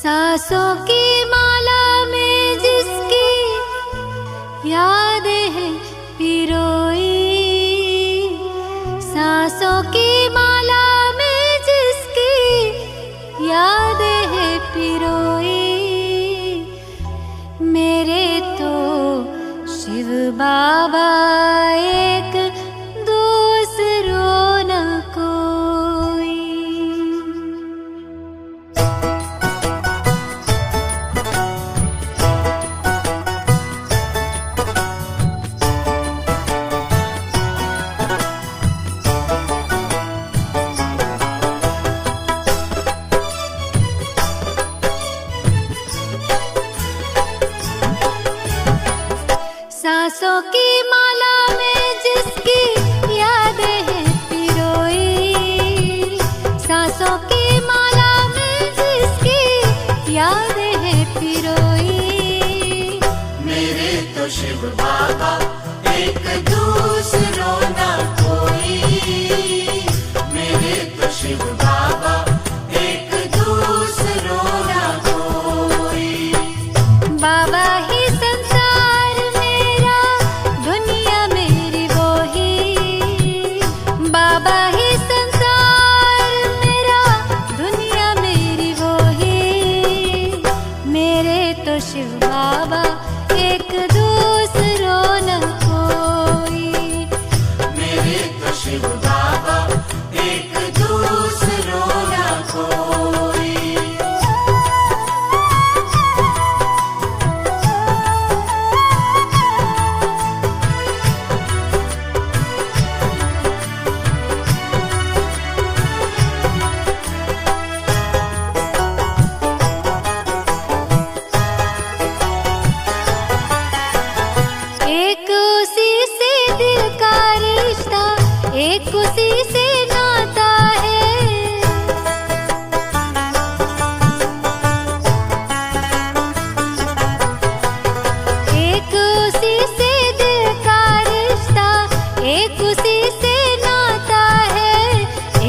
सांसों की माला में जिसकी यादें हैं पिरोई, सांसों की माला में जिसकी यादें हैं पिरोई, मेरे तो शिव बाबा एक दूसरो न कोई। सांसों की माला में जिसकी यादें हैं पिरोई, सांसों की माला में जिसकी यादें हैं पिरोई, मेरे तो शिव बाबा एक दूसरो ना कोई, मेरे तो शिव बाबा एक दूसरो ना कोई। बाबा ही संसार मेरा, दुनिया मेरी वो ही, बाबा ही संसार मेरा, दुनिया मेरी वो ही, मेरे तो शिव बाबा एक दूसरो न कोई, मेरे तो शिव बाबा एक दूसरो ना कोई। एक उसी से दिल का रिश्ता, एक उसी से नाता है, एक उसी से दिल का रिश्ता, एक उसी से नाता है,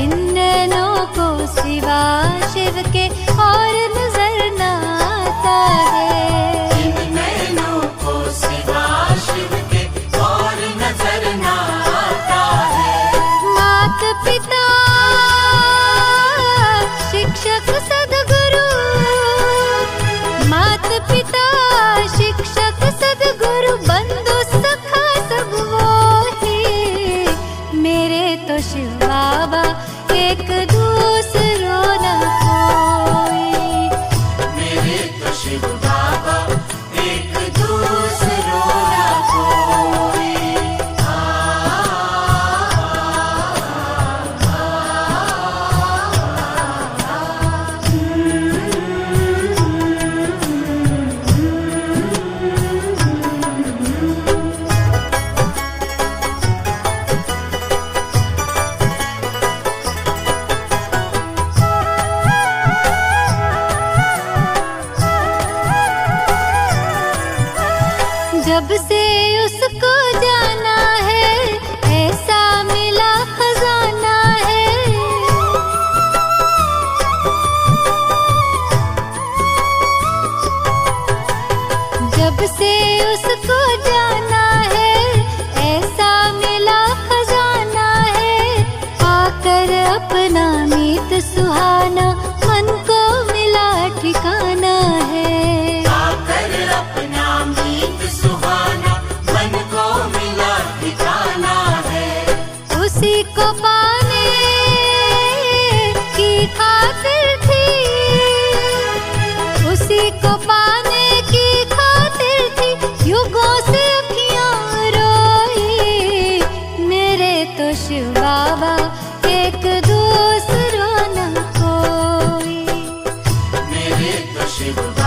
इन नैनों को सिवा शिव के और नजर न आता है। इन नैनों को सिवा शिव के और नजर ना आता है। मात पिता शिक्षक सद्गुरु, मात पिता शिक्षक सद्गुरु, बंधु सखा सब वो ही, मेरे तो शिव बाबा एक दूसरो न कोई, मेरे तो शिव बाबा एक दूसरो ना कोई। जब से उसको जाना है ऐसा मिला खजाना है, जब से उसको जाना है ऐसा मिला खजाना है, आकर अपना मीत सुहाना मन को मिला ठिकाना है, आकर अपना मीत सुहाना मन को मिला ठिकाना है। उसी को पाने की खातिर थी, उसी को पाने की खातिर थी, युगों से अखियां रोई, मेरे तो शिव बाबा एक दूसरो न कोई, मेरे तो शिव बाबा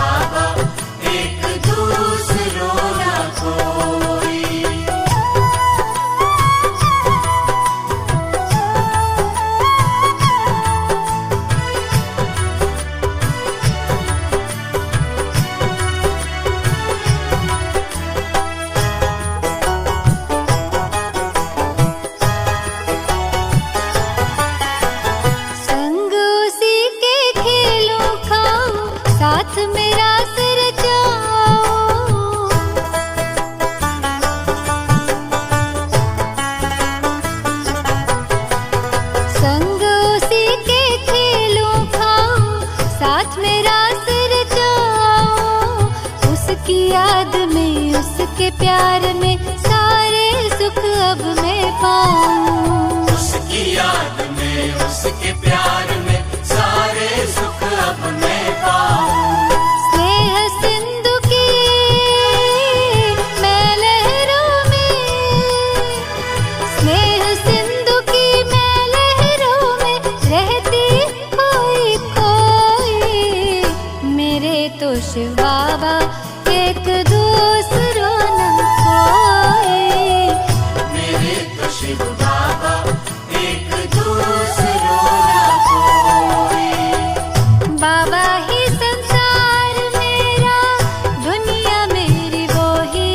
याद में, उसके प्यार में सारे सुख अब मैं पाऊं। उसकी याद में, उसके प्यार में सारे सुख अब मैं पाऊं। स्नेह सिंधु की मैं लहरों में, स्नेह सिंधु की मैं लहरों में रहती खोई खोई। मेरे तो शिव बाबा एक दूसरों न कोई। मेरे तो शिव बाबा एक दूसरों न कोई। बाबा ही संसार मेरा, दुनिया मेरी वो ही।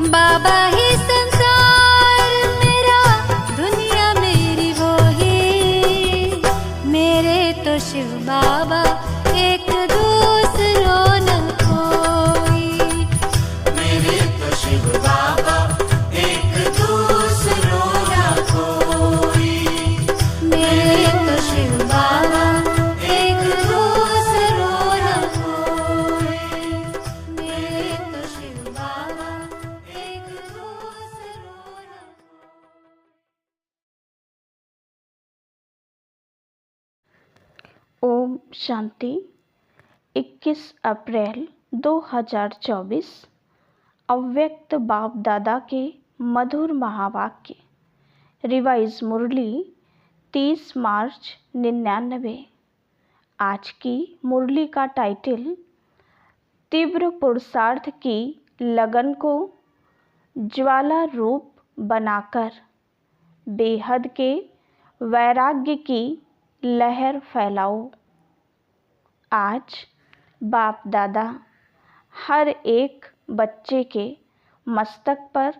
बाबा ही संसार मेरा, दुनिया मेरी वो ही। मेरे तो शिव बाबा एक दूसरों न कोई। मेरे तो शिव बाबा एक दूसरों न कोई। मेरे तो शिव बाबा एक दूसरों न कोई। मेरे तो शिव बाबा एक दूसरों न ओम शांति। 21 अप्रैल 2024 अव्यक्त बाप दादा के मधुर महावाक्य। रिवाइज मुरली 30 मार्च 99। आज की मुरली का टाइटल तीव्र पुरुषार्थ की लगन को ज्वाला रूप बनाकर बेहद के वैराग्य की लहर फैलाओ। आज बाप दादा हर एक बच्चे के मस्तक पर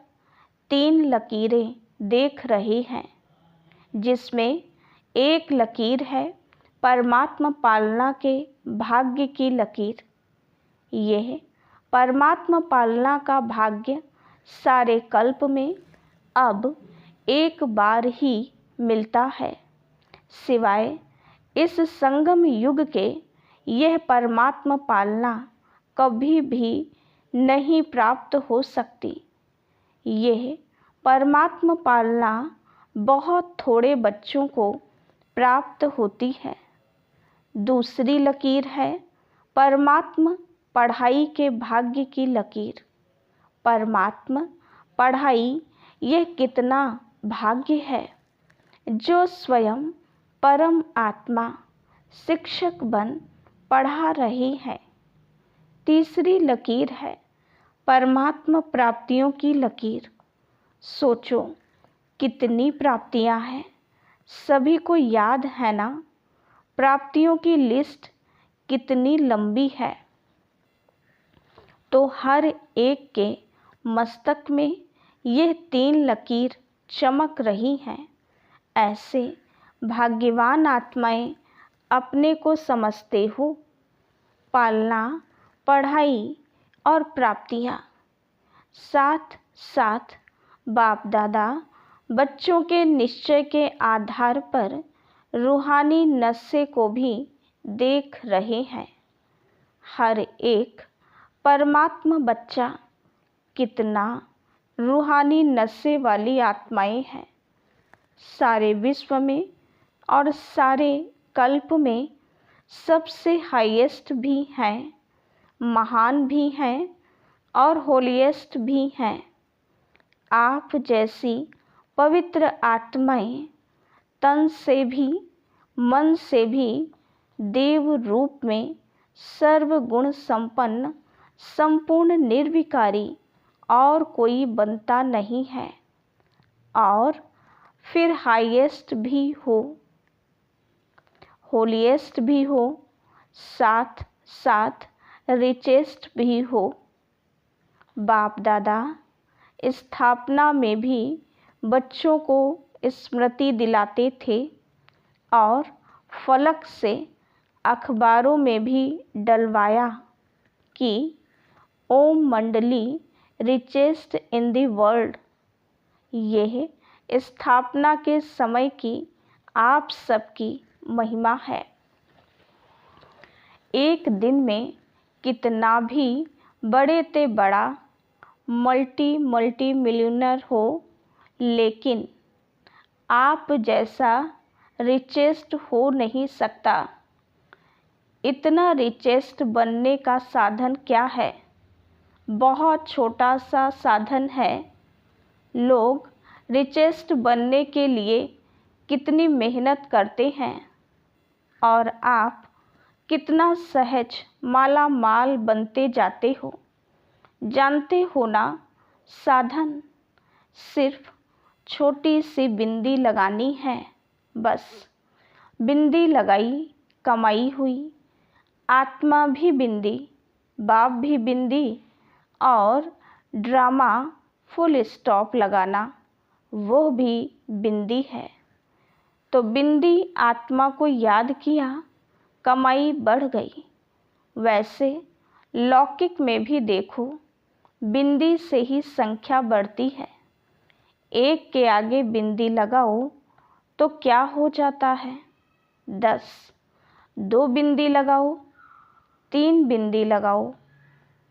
3 लकीरें देख रहे हैं, जिसमें एक लकीर है परमात्मा पालना के भाग्य की लकीर। यह परमात्मा पालना का भाग्य सारे कल्प में अब एक बार ही मिलता है, सिवाय इस संगम युग के यह परमात्मा पालना कभी भी नहीं प्राप्त हो सकती। यह परमात्मा पालना बहुत थोड़े बच्चों को प्राप्त होती है। दूसरी लकीर है परमात्मा पढ़ाई के भाग्य की लकीर। परमात्मा पढ़ाई यह कितना भाग्य है, जो स्वयं परम आत्मा शिक्षक बन पढ़ा रही है। तीसरी लकीर है परमात्मा प्राप्तियों की लकीर। सोचो कितनी प्राप्तियां हैं, सभी को याद है ना? प्राप्तियों की लिस्ट कितनी लंबी है। तो हर एक के मस्तक में यह 3 लकीर चमक रही हैं। ऐसे भाग्यवान आत्माएं अपने को समझते हो। पालना, पढ़ाई और प्राप्तियां, साथ साथ बाप दादा बच्चों के निश्चय के आधार पर रूहानी नशे को भी देख रहे हैं। हर एक परमात्मा बच्चा कितना रूहानी नशे वाली आत्माएं हैं। सारे विश्व में और सारे कल्प में सबसे हाईएस्ट भी हैं, महान भी हैं और होलीएस्ट भी हैं। आप जैसी पवित्र आत्माएं तन से भी मन से भी देव रूप में सर्वगुण संपन्न संपूर्ण निर्विकारी और कोई बनता नहीं है। और फिर हाईएस्ट भी हो, होलीएस्ट भी हो, साथ साथ रिचेस्ट भी हो। बाप दादा स्थापना में भी बच्चों को स्मृति दिलाते थे और फलक से अखबारों में भी डलवाया कि ओम मंडली रिचेस्ट इन द वर्ल्ड। यह स्थापना के समय की आप सबकी महिमा है। एक दिन में कितना भी बड़े ते बड़ा मल्टी मिलियनर हो, लेकिन आप जैसा रिचेस्ट हो नहीं सकता। इतना रिचेस्ट बनने का साधन क्या है? बहुत छोटा सा साधन है। लोग रिचेस्ट बनने के लिए कितनी मेहनत करते हैं और आप कितना सहज माला माल बनते जाते हो। जानते हो ना, साधन सिर्फ छोटी सी बिंदी लगानी है, बस। बिंदी लगाई, कमाई हुई। आत्मा भी बिंदी, बाप भी बिंदी, और ड्रामा फुल स्टॉप लगाना, वो भी बिंदी है। तो बिंदी आत्मा को याद किया, कमाई बढ़ गई। वैसे लौकिक में भी देखो, बिंदी से ही संख्या बढ़ती है। एक के आगे बिंदी लगाओ तो क्या हो जाता है? 10। 2 बिंदी लगाओ, 3 बिंदी लगाओ,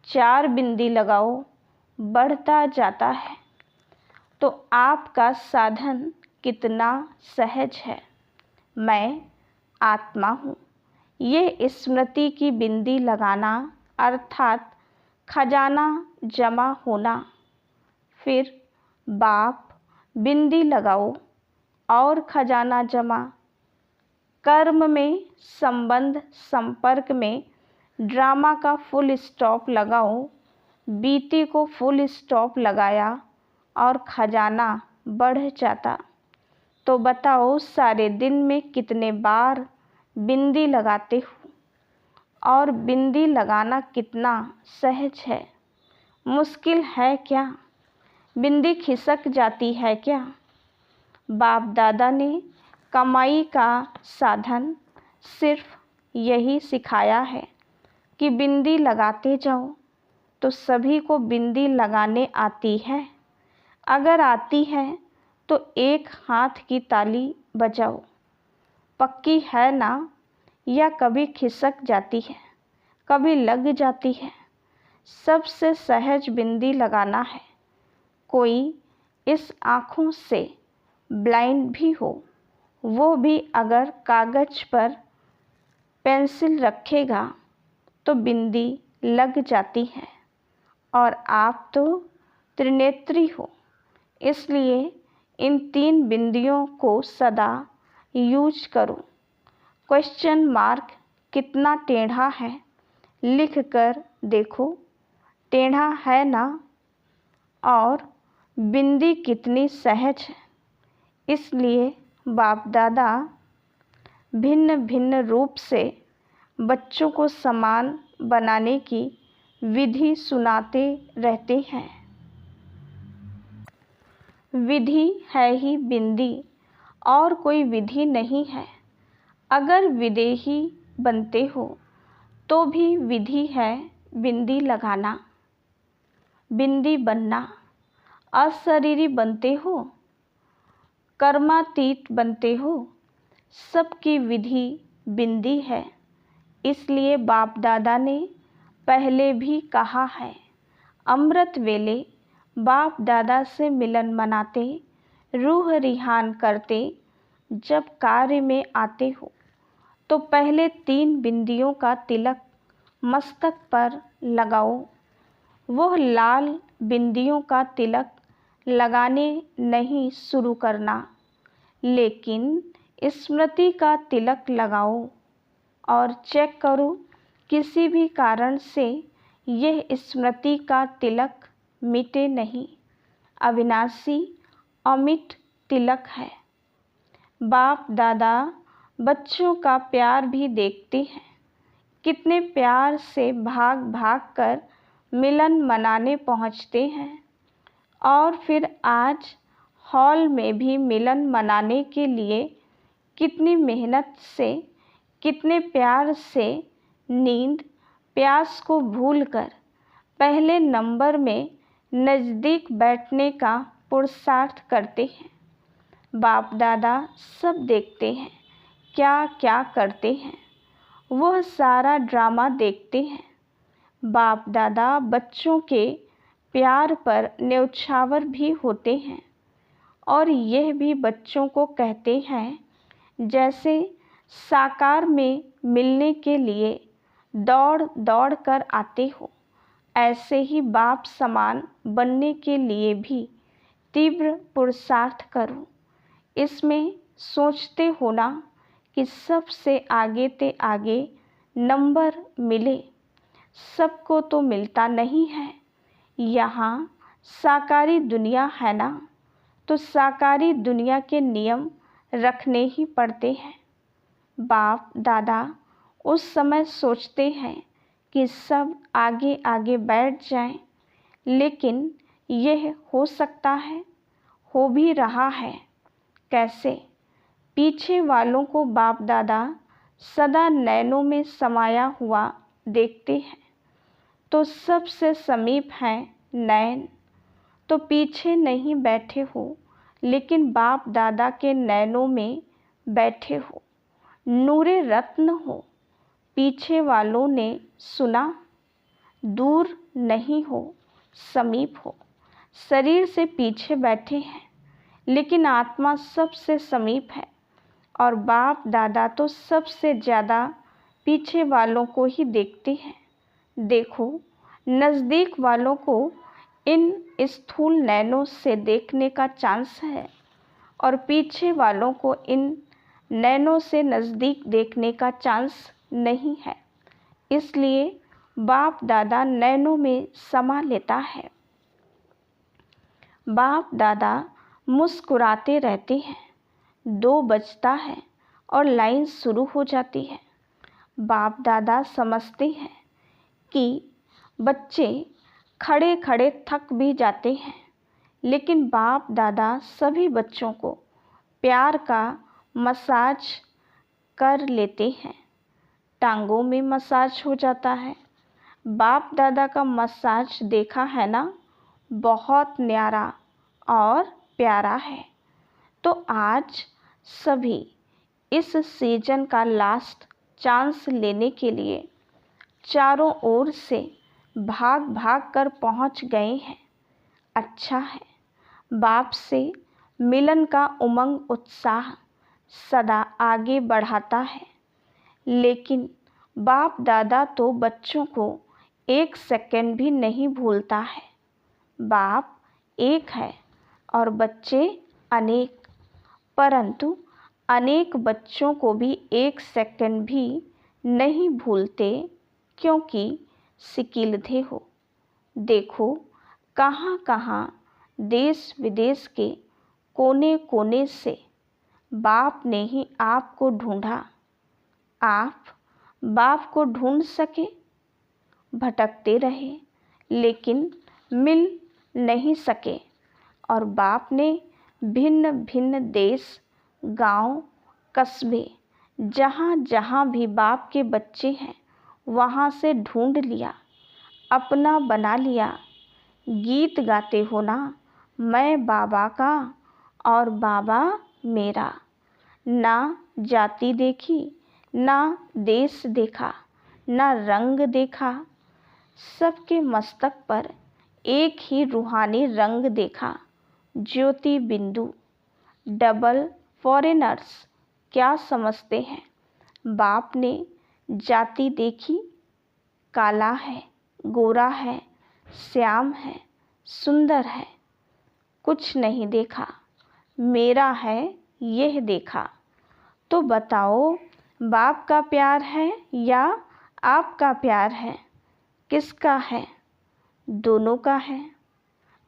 4 बिंदी लगाओ, बढ़ता जाता है। तो आपका साधन कितना सहज है। मैं आत्मा हूँ। ये स्मृति की बिंदी लगाना अर्थात खजाना जमा होना। फिर बाप बिंदी लगाओ और खजाना जमा। कर्म में, संबंध संपर्क में ड्रामा का फुल स्टॉप लगाओ। बीती को फुल स्टॉप लगाया और खजाना बढ़ जाता। तो बताओ, सारे दिन में कितने बार बिंदी लगाते हो? और बिंदी लगाना कितना सहज है। मुश्किल है क्या? बिंदी खिसक जाती है क्या? बाप दादा ने कमाई का साधन सिर्फ यही सिखाया है कि बिंदी लगाते जाओ। तो सभी को बिंदी लगाने आती है? अगर आती है तो एक हाथ की ताली बजाओ। पक्की है ना? या कभी खिसक जाती है, कभी लग जाती है? सबसे सहज बिंदी लगाना है। कोई इस आँखों से ब्लाइंड भी हो, वो भी अगर कागज पर पेंसिल रखेगा तो बिंदी लग जाती है। और आप तो त्रिनेत्री हो, इसलिए इन 3 बिंदियों को सदा यूज करो। क्वेश्चन मार्क कितना टेढ़ा है, लिख कर देखो। टेढ़ा है ना? और बिंदी कितनी सहज है। इसलिए बाप दादा भिन्न भिन्न रूप से बच्चों को समान बनाने की विधि सुनाते रहते हैं। विधि है ही बिंदी, और कोई विधि नहीं है। अगर विदेही बनते हो तो भी विधि है बिंदी लगाना। बिंदी बनना। अशरीरी बनते हो, कर्मातीत बनते हो, सबकी विधि बिंदी है। इसलिए बाप दादा ने पहले भी कहा है, अमृत वेले बाप दादा से मिलन मनाते, रूह रिहान करते जब कार्य में आते हो तो पहले 3 बिंदियों का तिलक मस्तक पर लगाओ। वह लाल बिंदियों का तिलक लगाने नहीं शुरू करना, लेकिन स्मृति का तिलक लगाओ और चेक करो किसी भी कारण से यह स्मृति का तिलक मिटे नहीं। अविनाशी अमिट तिलक है। बाप दादा बच्चों का प्यार भी देखते हैं। कितने प्यार से भाग भाग कर मिलन मनाने पहुंचते हैं। और फिर आज हॉल में भी मिलन मनाने के लिए कितनी मेहनत से, कितने प्यार से नींद प्यास को भूलकर पहले नंबर में नज़दीक बैठने का पुरुषार्थ करते हैं। बाप दादा सब देखते हैं क्या क्या करते हैं। वह सारा ड्रामा देखते हैं। बाप दादा बच्चों के प्यार पर न्यौछावर भी होते हैं और यह भी बच्चों को कहते हैं, जैसे साकार में मिलने के लिए दौड़ दौड़ कर आते हो, ऐसे ही बाप समान बनने के लिए भी तीव्र पुरुषार्थ करो। इसमें सोचते हो ना कि सबसे आगे ते आगे नंबर मिले, सबको तो मिलता नहीं है। यहाँ साकारी दुनिया है ना, तो साकारी दुनिया के नियम रखने ही पड़ते हैं। बाप दादा उस समय सोचते हैं कि सब आगे आगे बैठ जाएं, लेकिन यह हो सकता है, हो भी रहा है। कैसे? पीछे वालों को बाप दादा सदा नैनों में समाया हुआ देखते हैं, तो सबसे समीप है नैन। तो पीछे नहीं बैठे हो, लेकिन बाप दादा के नैनों में बैठे हो, नूरे रत्न हो। पीछे वालों ने सुना, दूर नहीं हो, समीप हो। शरीर से पीछे बैठे हैं, लेकिन आत्मा सबसे समीप है। और बाप दादा तो सबसे ज़्यादा पीछे वालों को ही देखते हैं। देखो, नज़दीक वालों को इन स्थूल नैनों से देखने का चांस है और पीछे वालों को इन नैनों से नज़दीक देखने का चांस नहीं है। इसलिए बाप दादा नैनों में समा लेता है। बाप दादा मुस्कुराते रहते हैं। 2 बजता है और लाइन शुरू हो जाती है। बाप दादा समझते हैं कि बच्चे खड़े खड़े थक भी जाते हैं, लेकिन बाप दादा सभी बच्चों को प्यार का मसाज कर लेते हैं। टांगों में मसाज हो जाता है। बाप दादा का मसाज देखा है ना, बहुत न्यारा और प्यारा है। तो आज सभी इस सीजन का लास्ट चांस लेने के लिए चारों ओर से भाग भाग कर पहुंच गए हैं। अच्छा है, बाप से मिलन का उमंग उत्साह सदा आगे बढ़ाता है। लेकिन बाप दादा तो बच्चों को 1 सेकंड भी नहीं भूलता है। बाप एक है और बच्चे अनेक, परंतु अनेक बच्चों को भी 1 सेकंड भी नहीं भूलते, क्योंकि सिकीलधे हो। देखो, कहाँ कहाँ देश विदेश के कोने कोने से बाप ने ही आपको ढूंढा। आप बाप को ढूंढ सके? भटकते रहे, लेकिन मिल नहीं सके। और बाप ने भिन्न भिन्न देश, गांव, कस्बे, जहाँ जहाँ भी बाप के बच्चे हैं, वहाँ से ढूंढ लिया, अपना बना लिया। गीत गाते हो ना, मैं बाबा का और बाबा मेरा। ना जाति देखी, ना देश देखा, ना रंग देखा, सबके मस्तक पर एक ही रूहानी रंग देखा, ज्योति बिंदु। डबल फॉरेनर्स क्या समझते हैं? बाप ने जाति देखी, काला है, गोरा है, श्याम है, सुंदर है, कुछ नहीं देखा। मेरा है, यह देखा। तो बताओ, बाप का प्यार है या आपका प्यार है? किसका है? दोनों का है।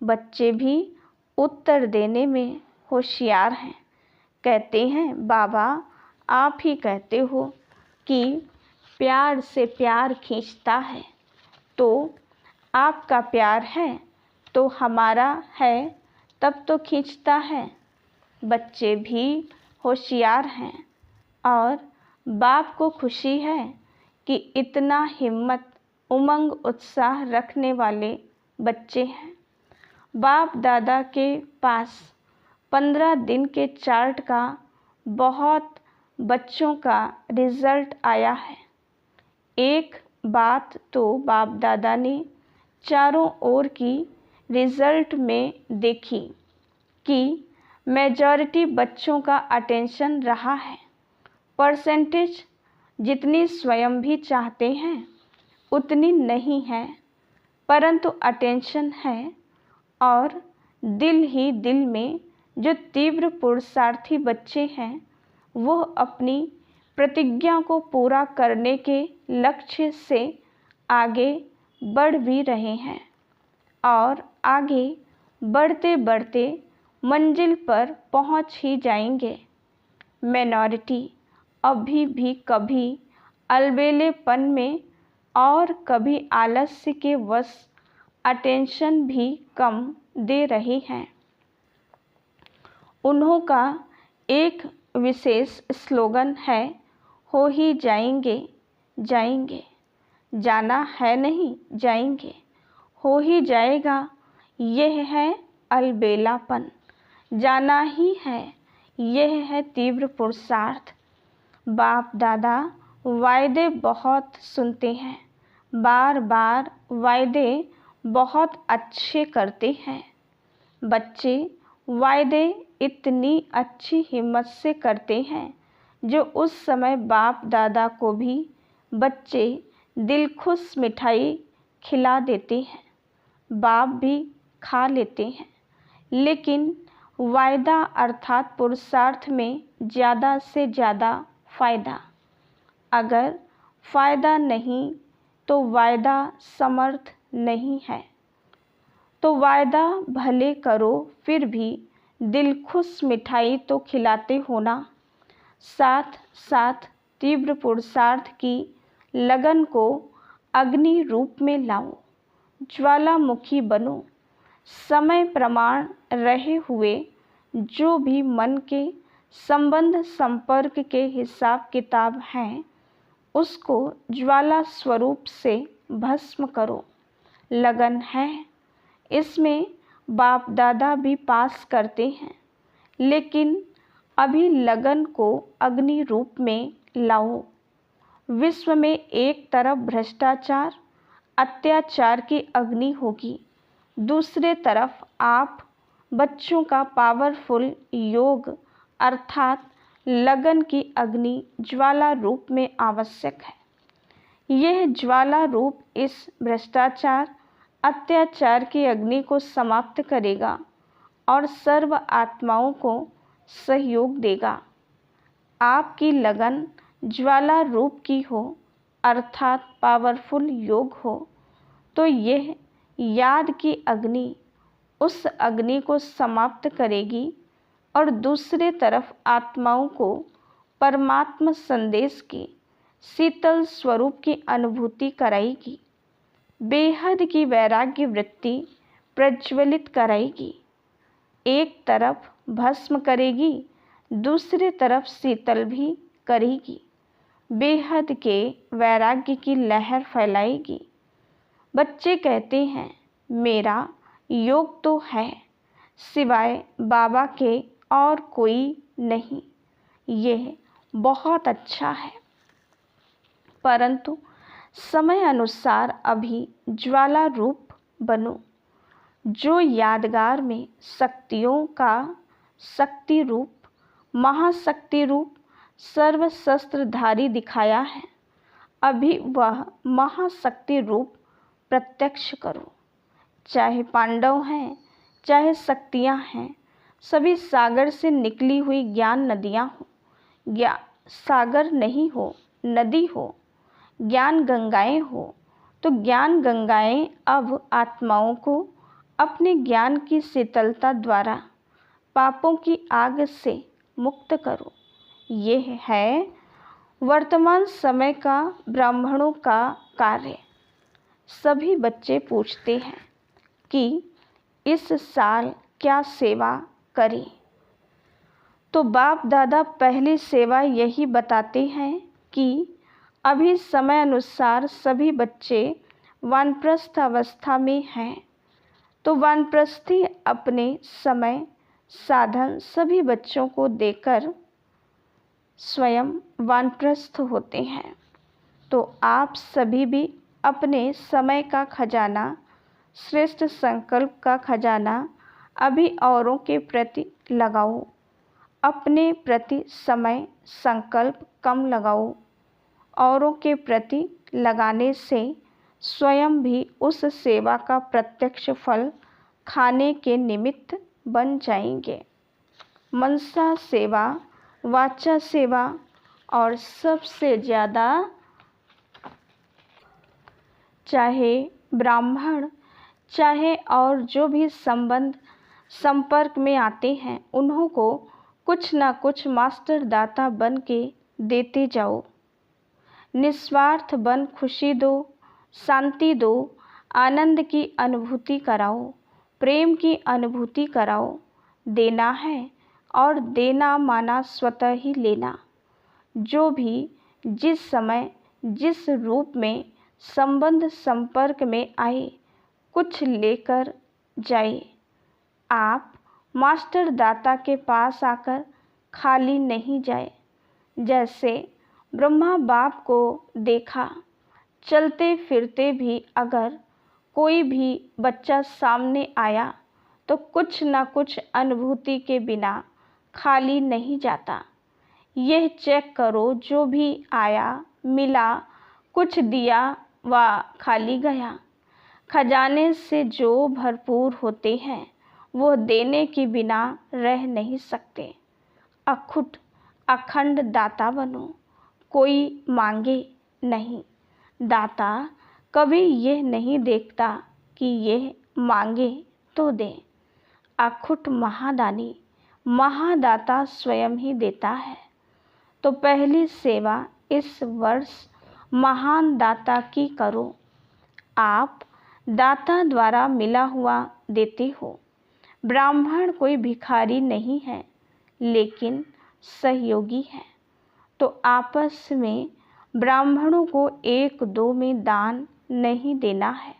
बच्चे भी उत्तर देने में होशियार हैं। कहते हैं, बाबा आप ही कहते हो कि प्यार से प्यार खींचता है, तो आपका प्यार है तो हमारा है, तब तो खींचता है। बच्चे भी होशियार हैं और बाप को खुशी है कि इतना हिम्मत, उमंग, उत्साह रखने वाले बच्चे हैं। बाप दादा के पास 15 दिन के चार्ट का बहुत बच्चों का रिज़ल्ट आया है। एक बात तो बाप दादा ने चारों ओर की रिजल्ट में देखी कि मेजॉरिटी बच्चों का अटेंशन रहा है। परसेंटेज जितनी स्वयं भी चाहते हैं उतनी नहीं है, परंतु अटेंशन है। और दिल ही दिल में जो तीव्र पुरुषार्थी बच्चे हैं वो अपनी प्रतिज्ञा को पूरा करने के लक्ष्य से आगे बढ़ भी रहे हैं और आगे बढ़ते बढ़ते मंजिल पर पहुंच ही जाएंगे। मिनॉरिटी अभी भी कभी अलबेलेपन में और कभी आलस्य के वश अटेंशन भी कम दे रहे हैं। उन्हों का एक विशेष स्लोगन है, हो ही जाएंगे जाएंगे, जाना है नहीं जाएंगे, हो ही जाएगा। यह है अलबेलापन, जाना ही है, यह है तीव्र पुरुषार्थ। बाप दादा वायदे बहुत सुनते हैं, बार बार वायदे बहुत अच्छे करते हैं। बच्चे वायदे इतनी अच्छी हिम्मत से करते हैं जो उस समय बाप दादा को भी बच्चे दिल खुश मिठाई खिला देते हैं, बाप भी खा लेते हैं। लेकिन वायदा अर्थात पुरुषार्थ में ज़्यादा से ज़्यादा फ़ायदा। अगर फ़ायदा नहीं तो वायदा समर्थ नहीं है। तो वायदा भले करो फिर भी दिल खुश मिठाई तो खिलाते हो ना। साथ साथ तीव्र पुरुषार्थ की लगन को अग्नि रूप में लाओ, ज्वालामुखी बनो। समय प्रमाण रहे हुए जो भी मन के संबंध संपर्क के हिसाब किताब हैं उसको ज्वाला स्वरूप से भस्म करो। लगन है, इसमें बाप दादा भी पास करते हैं, लेकिन अभी लगन को अग्नि रूप में लाओ। विश्व में एक तरफ भ्रष्टाचार अत्याचार की अग्नि होगी, दूसरे तरफ आप बच्चों का पावरफुल योग अर्थात लगन की अग्नि ज्वाला रूप में आवश्यक है। यह ज्वाला रूप इस भ्रष्टाचार अत्याचार की अग्नि को समाप्त करेगा और सर्व आत्माओं को सहयोग देगा। आपकी लगन ज्वाला रूप की हो अर्थात पावरफुल योग हो तो यह याद की अग्नि उस अग्नि को समाप्त करेगी और दूसरे तरफ आत्माओं को परमात्मा संदेश की शीतल स्वरूप की अनुभूति कराएगी, बेहद की वैराग्य वृत्ति प्रज्वलित कराएगी। एक तरफ भस्म करेगी, दूसरे तरफ शीतल भी करेगी, बेहद के वैराग्य की लहर फैलाएगी। बच्चे कहते हैं मेरा योग तो है, सिवाय बाबा के और कोई नहीं। यह बहुत अच्छा है, परंतु समय अनुसार अभी ज्वाला रूप बनो। जो यादगार में शक्तियों का शक्ति रूप, महाशक्ति रूप, सर्वशस्त्रधारी दिखाया है, अभी वह महाशक्ति रूप प्रत्यक्ष करो। चाहे पांडव हैं, चाहे शक्तियाँ हैं, सभी सागर से निकली हुई ज्ञान नदियाँ हो, सागर नहीं हो, नदी हो, ज्ञान गंगाएं हो, तो ज्ञान गंगाएं अब आत्माओं को अपने ज्ञान की शीतलता द्वारा पापों की आग से मुक्त करो। यह है वर्तमान समय का ब्राह्मणों का कार्य। सभी बच्चे पूछते हैं कि इस साल क्या सेवा करें, तो बाप दादा पहली सेवा यही बताते हैं कि अभी समय अनुसार सभी बच्चे वानप्रस्थ अवस्था में हैं, तो वानप्रस्थी अपने समय साधन सभी बच्चों को देकर स्वयं वानप्रस्थ होते हैं। तो आप सभी भी अपने समय का खजाना, श्रेष्ठ संकल्प का खजाना अभी औरों के प्रति लगाओ। अपने प्रति समय संकल्प कम लगाओ। औरों के प्रति लगाने से स्वयं भी उस सेवा का प्रत्यक्ष फल खाने के निमित्त बन जाएंगे। मनसा सेवा, वाचा सेवा और सबसे ज़्यादा चाहे ब्राह्मण चाहे और जो भी संपर्क में आते हैं उन्हों को कुछ ना कुछ मास्टर दाता बन के देते जाओ। निस्वार्थ बन खुशी दो, शांति दो, आनंद की अनुभूति कराओ, प्रेम की अनुभूति कराओ। देना है और देना माना स्वतः ही लेना। जो भी जिस समय जिस रूप में संबंध संपर्क में आए कुछ लेकर जाए। आप मास्टर दाता के पास आकर खाली नहीं जाए। जैसे ब्रह्मा बाप को देखा, चलते फिरते भी अगर कोई भी बच्चा सामने आया तो कुछ न कुछ अनुभूति के बिना खाली नहीं जाता। यह चेक करो, जो भी आया मिला, कुछ दिया व खाली गया। खजाने से जो भरपूर होते हैं वो देने के बिना रह नहीं सकते। अखुट अखंड दाता बनो, कोई मांगे नहीं। दाता कभी यह नहीं देखता कि यह मांगे तो दे। अखुट महादानी, महादाता स्वयं ही देता है। तो पहली सेवा इस वर्ष महान दाता की करो। आप दाता द्वारा मिला हुआ देते हो। ब्राह्मण कोई भिखारी नहीं है लेकिन सहयोगी है। तो आपस में ब्राह्मणों को एक दो में दान नहीं देना है,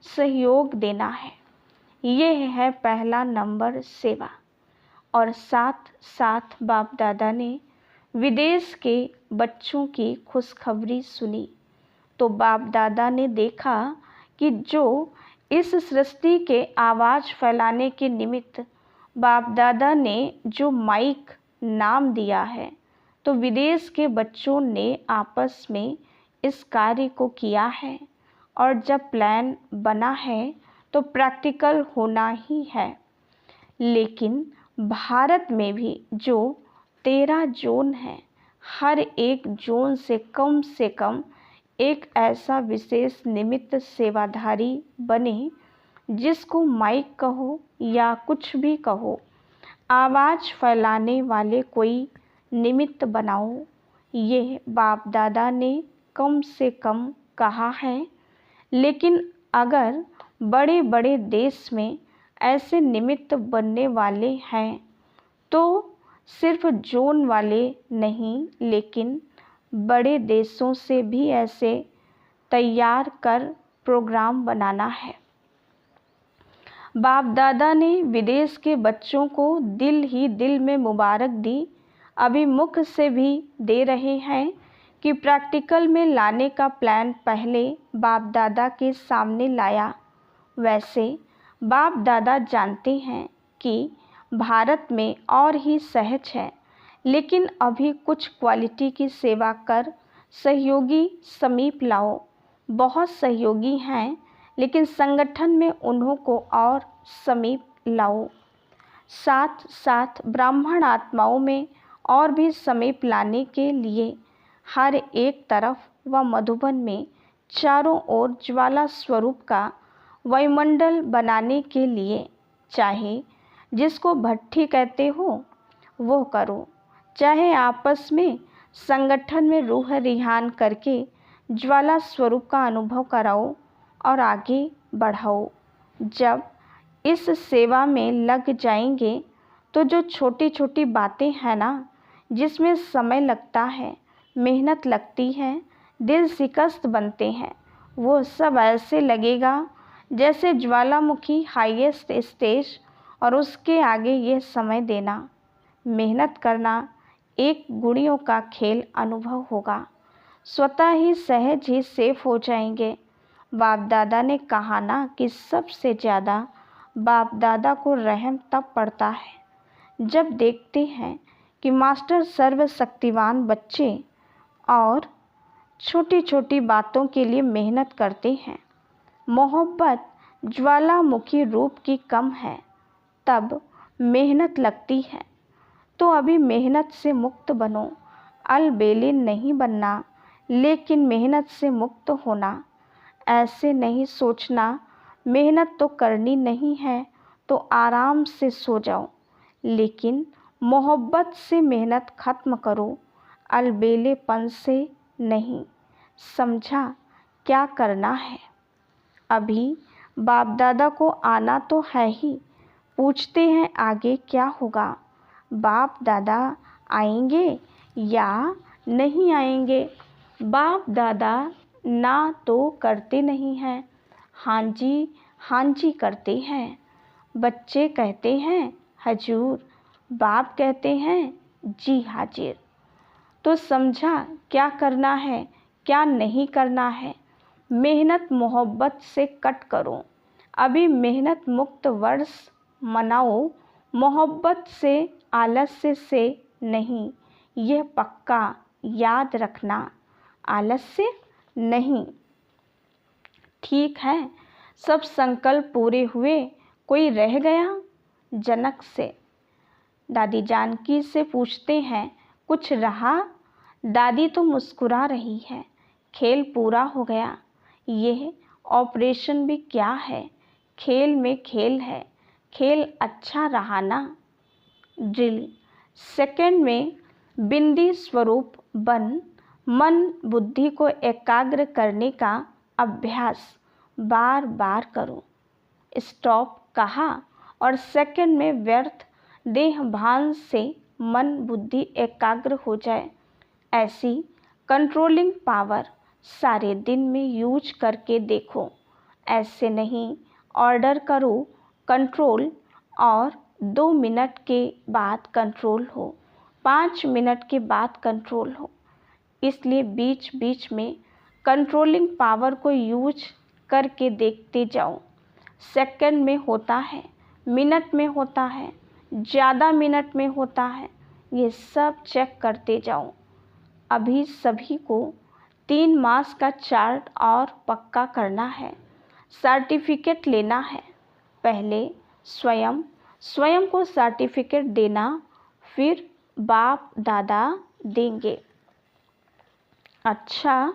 सहयोग देना है। यह है पहला नंबर सेवा। और साथ साथ बाप दादा ने विदेश के बच्चों की खुशखबरी सुनी तो बाप दादा ने देखा कि जो इस सृष्टि के आवाज़ फैलाने के निमित्त बाप दादा ने जो माइक नाम दिया है, तो विदेश के बच्चों ने आपस में इस कार्य को किया है। और जब प्लान बना है तो प्रैक्टिकल होना ही है। लेकिन भारत में भी जो 13 जोन है, हर एक जोन से कम एक ऐसा विशेष निमित्त सेवाधारी बने, जिसको माइक कहो या कुछ भी कहो, आवाज़ फैलाने वाले कोई निमित्त बनाओ। ये बाप दादा ने कम से कम कहा है। लेकिन अगर बड़े बड़े देश में ऐसे निमित्त बनने वाले हैं तो सिर्फ जोन वाले नहीं, लेकिन बड़े देशों से भी ऐसे तैयार कर प्रोग्राम बनाना है। बाप दादा ने विदेश के बच्चों को दिल ही दिल में मुबारक दी। अभी मुख से भी दे रहे हैं कि प्रैक्टिकल में लाने का प्लान पहले बाप दादा के सामने लाया। वैसे बाप दादा जानते हैं कि भारत में और ही सहज है, लेकिन अभी कुछ क्वालिटी की सेवा कर सहयोगी समीप लाओ। बहुत सहयोगी हैं लेकिन संगठन में उन्हों को और समीप लाओ। साथ साथ ब्राह्मण आत्माओं में और भी समीप लाने के लिए हर एक तरफ व मधुबन में चारों ओर ज्वाला स्वरूप का वायुमंडल बनाने के लिए, चाहे जिसको भट्ठी कहते हो वो करो, चाहे आपस में संगठन में रूह रिहान करके ज्वाला स्वरूप का अनुभव कराओ और आगे बढ़ाओ। जब इस सेवा में लग जाएंगे तो जो छोटी छोटी बातें हैं ना, जिसमें समय लगता है, मेहनत लगती है, दिल शिकस्त बनते हैं, वो सब ऐसे लगेगा जैसे ज्वालामुखी हाईएस्ट स्टेज और उसके आगे ये समय देना, मेहनत करना एक गुणियों का खेल अनुभव होगा। स्वतः ही सहज ही सेफ हो जाएंगे। बाप दादा ने कहा ना कि सबसे ज़्यादा बाप दादा को रहम तब पड़ता है जब देखते हैं कि मास्टर सर्वशक्तिवान बच्चे और छोटी छोटी बातों के लिए मेहनत करते हैं। मोहब्बत ज्वालामुखी रूप की कम है, तब मेहनत लगती है। तो अभी मेहनत से मुक्त बनो। अलबेली नहीं बनना, लेकिन मेहनत से मुक्त होना। ऐसे नहीं सोचना मेहनत तो करनी नहीं है तो आराम से सो जाओ, लेकिन मोहब्बत से मेहनत ख़त्म करो, अलबेलेपन से नहीं। समझा क्या करना है? अभी बाप दादा को आना तो है ही। पूछते हैं आगे क्या होगा? बाप दादा आएंगे या नहीं आएंगे? बाप दादा ना तो करते नहीं हैं, हाँ जी करते हैं। बच्चे कहते हैं हजूर, बाप कहते हैं जी हाजिर। तो समझा क्या करना है, क्या नहीं करना है? मेहनत मोहब्बत से कट करो। अभी मेहनत मुक्त वर्ष मनाओ, मोहब्बत से आलस्य से नहीं। यह पक्का याद रखना, आलस्य नहीं। ठीक है, सब संकल्प पूरे हुए, कोई रह गया? जनक से दादी जानकी से पूछते हैं कुछ रहा? दादी तो मुस्कुरा रही है। खेल पूरा हो गया। यह ऑपरेशन भी क्या है, खेल में खेल है। खेल अच्छा रहा ना? ड्रिल सेकंड में बिंदी स्वरूप बन मन बुद्धि को एकाग्र करने का अभ्यास बार बार करो। स्टॉप कहा और सेकंड में व्यर्थ देह भान से मन बुद्धि एकाग्र हो जाए। ऐसी कंट्रोलिंग पावर सारे दिन में यूज करके देखो। ऐसे नहीं ऑर्डर करो कंट्रोल और 2 मिनट के बाद कंट्रोल हो, 5 मिनट के बाद कंट्रोल हो। इसलिए बीच बीच में कंट्रोलिंग पावर को यूज करके देखते जाओ। सेकंड में होता है, मिनट में होता है, ज़्यादा मिनट में होता है, ये सब चेक करते जाओ। अभी सभी को 3 मास का चार्ट और पक्का करना है, सर्टिफिकेट लेना है। पहले स्वयं को सर्टिफिकेट देना, फिर बाप दादा देंगे। अच्छा,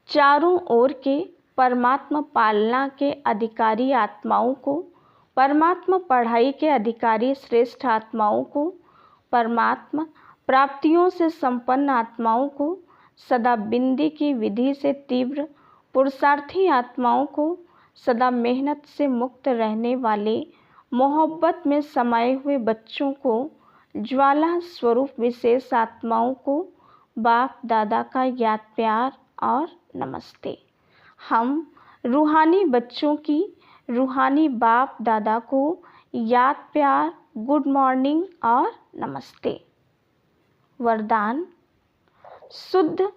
चारों ओर के परमात्मा पालना के अधिकारी आत्माओं को, परमात्मा पढ़ाई के अधिकारी श्रेष्ठ आत्माओं को, परमात्मा प्राप्तियों से संपन्न आत्माओं को, सदा बिंदी की विधि से तीव्र पुरुषार्थी आत्माओं को, सदा मेहनत से मुक्त रहने वाले मोहब्बत में समाये हुए बच्चों को, ज्वाला स्वरूप विशेष आत्माओं को बाप दादा का याद प्यार और नमस्ते। हम रूहानी बच्चों की रूहानी बाप दादा को याद प्यार, गुड मॉर्निंग और नमस्ते। वरदान: शुद्ध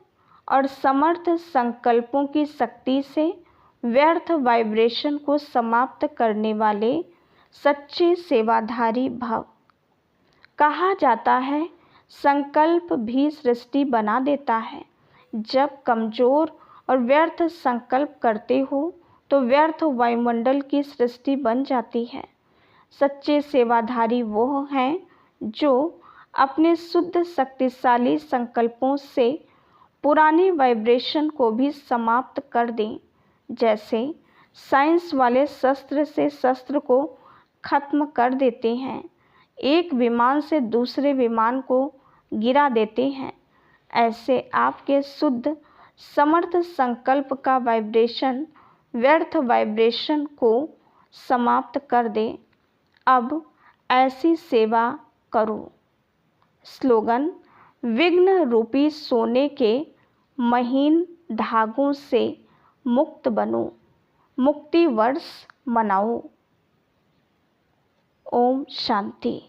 और समर्थ संकल्पों की शक्ति से व्यर्थ वाइब्रेशन को समाप्त करने वाले सच्चे सेवाधारी भव। कहा जाता है संकल्प भी सृष्टि बना देता है। जब कमज़ोर और व्यर्थ संकल्प करते हो तो व्यर्थ वायुमंडल की सृष्टि बन जाती है। सच्चे सेवाधारी वो हैं जो अपने शुद्ध शक्तिशाली संकल्पों से पुराने वाइब्रेशन को भी समाप्त कर दें। जैसे साइंस वाले शस्त्र से शस्त्र को खत्म कर देते हैं, एक विमान से दूसरे विमान को गिरा देते हैं। ऐसे आपके शुद्ध समर्थ संकल्प का वाइब्रेशन व्यर्थ वाइब्रेशन को समाप्त कर दे। अब ऐसी सेवा करो। स्लोगन: विघ्न रूपी सोने के महीन धागों से मुक्त बनो, मुक्ति वर्ष मनाओ। ओम शांति।